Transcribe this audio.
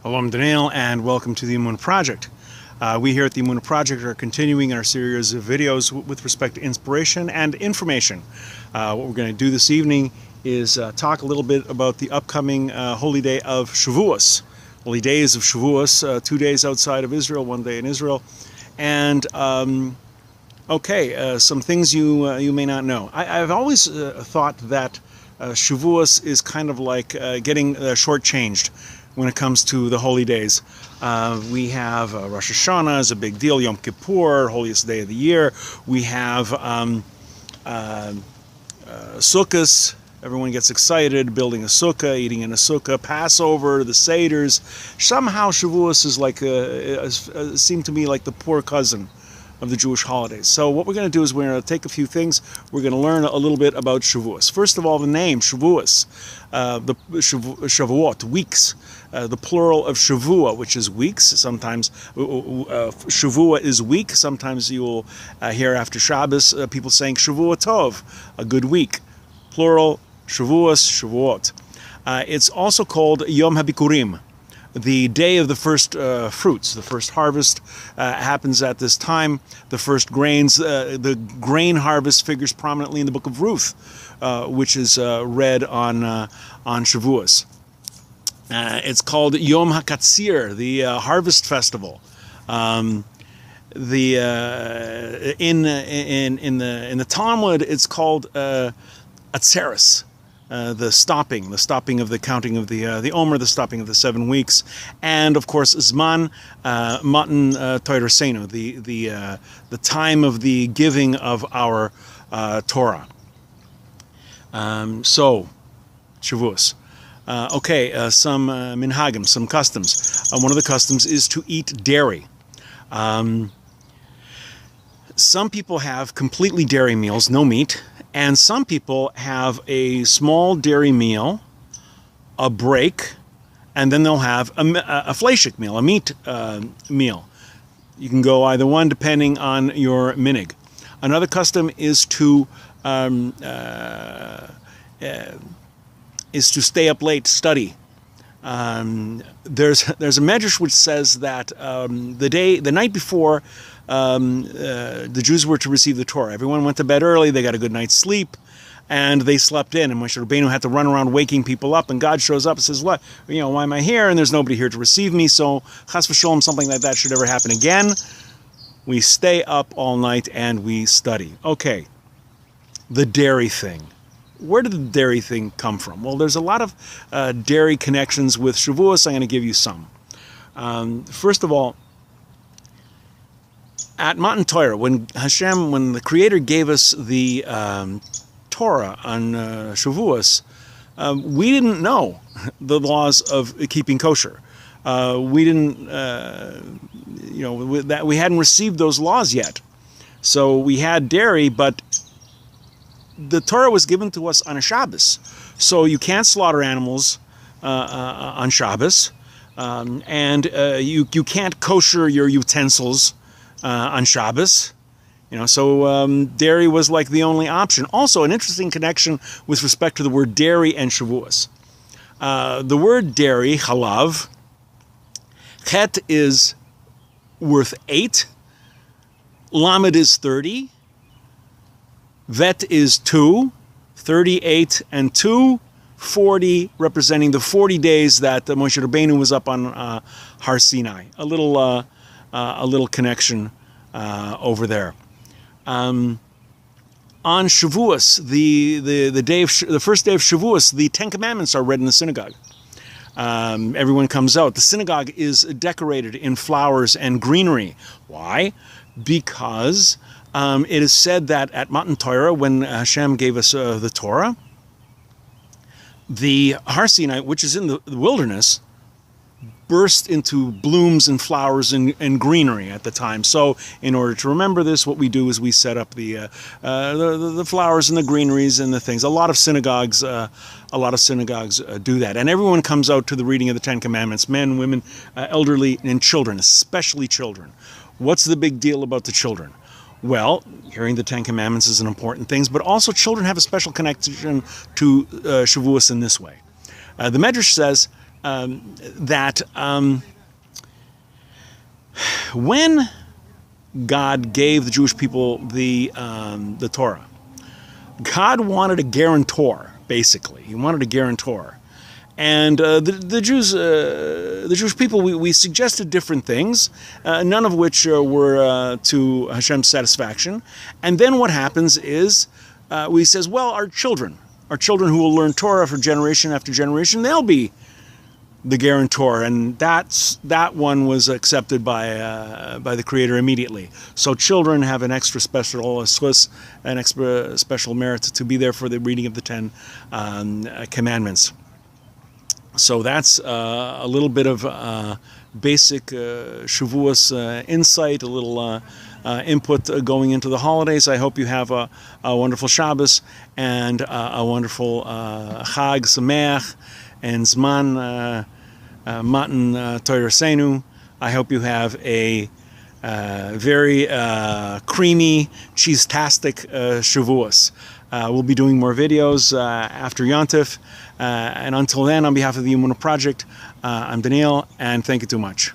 Hello, I'm Daniel, and welcome to the Emunah Project. We here at the Emunah Project are continuing our series of videos with respect to inspiration and information. What we're going to do this evening is talk a little bit about the upcoming holy day of Shavuos. Holy days of Shavuos, 2 days outside of Israel, 1 day in Israel. And, some things you may not know. I've always thought that Shavuos is kind of like getting shortchanged when it comes to the holy days. We have Rosh Hashanah is a big deal, Yom Kippur, holiest day of the year. We have Sukkot. Everyone gets excited, building a sukkah, eating in a sukkah, Passover, the Seders. Somehow Shavuos is like seemed to me like the poor cousin of the Jewish holidays. So what we're going to do is we're going to take a few things. We're going to learn a little bit about Shavuos. First of all, the name Shavuos, the Shavuot, weeks. The plural of Shavua, which is weeks. Sometimes Shavua is week. Sometimes you will hear after Shabbos people saying Shavua Tov, a good week. Plural, Shavuos, Shavuot. It's also called Yom HaBikurim, the day of the first fruits. The first harvest happens at this time. The first grains, the grain harvest figures prominently in the book of Ruth, which is read on Shavuos. It's called Yom HaKatzir, the harvest festival. In the Talmud, it's called Atzeres, the stopping of the counting of the Omer, the stopping of the 7 weeks, and of course Zman Matan Torah, the time of the giving of our Torah. So Shavuos. Some minhagim, some customs. One of the customs is to eat dairy. Some people have completely dairy meals, no meat, and some people have a small dairy meal, a break, and then they'll have a fleishik meal, a meat meal. You can go either one depending on your minig. Another custom is to stay up late, study. There's a medrash which says that the night before the Jews were to receive the Torah, everyone went to bed early, they got a good night's sleep, and they slept in, and Moshe Rabbeinu had to run around waking people up, and God shows up and says, what, why am I here? And there's nobody here to receive me, so chas v'sholom, something like that should ever happen again. We stay up all night and we study. Okay, the dairy thing. Where did the dairy thing come from? Well, there's a lot of dairy connections with Shavuos. I'm going to give you some. First of all, at Matan Torah, when the Creator gave us the Torah on Shavuos, we didn't know the laws of keeping kosher. We didn't, that we hadn't received those laws yet. So we had dairy, but the Torah was given to us on a Shabbos, so you can't slaughter animals on Shabbos, and you can't kosher your utensils on Shabbos. So dairy was like the only option. Also, an interesting connection with respect to the word dairy and Shavuos. The word dairy, halav, chet is worth 8, lamed is 30. Vet is 2, 38 and 2, 40, representing the 40 days that Moshe Rabbeinu was up on Har Sinai. A little connection over there. On Shavuos, the first day of Shavuos, the 10 Commandments are read in the synagogue. Everyone comes out. The synagogue is decorated in flowers and greenery. Why? Because it is said that at Matan Torah, when Hashem gave us the Torah, the Har Sinai, which is in the wilderness, burst into blooms and flowers and greenery at the time. So, in order to remember this, what we do is we set up the flowers and the greeneries and the things. A lot of synagogues do that, and everyone comes out to the reading of the 10 Commandments: men, women, elderly, and children, especially children. What's the big deal about the children? Well, hearing the 10 Commandments is an important thing, but also children have a special connection to Shavuos in this way. The Medrash says that when God gave the Jewish people the Torah, God wanted a guarantor. Basically, He wanted a guarantor, and the Jewish people, we suggested different things, none of which were to Hashem's satisfaction. And then what happens is we says, well, our children who will learn Torah for generation after generation, they'll be the guarantor, and that one was accepted by the Creator immediately. So children have an extra special an extra special merit to be there for the reading of the 10 commandments. So that's a little bit of basic Shavuos insight, a little input going into the holidays. I hope you have a wonderful Shabbos and a wonderful Chag Sameach and Zman Matan Toirasenu. I hope you have a very creamy, cheese-tastic Shavuos. We'll be doing more videos after Yontif. And until then, on behalf of the Emunah Project, I'm Daniel, and thank you too much.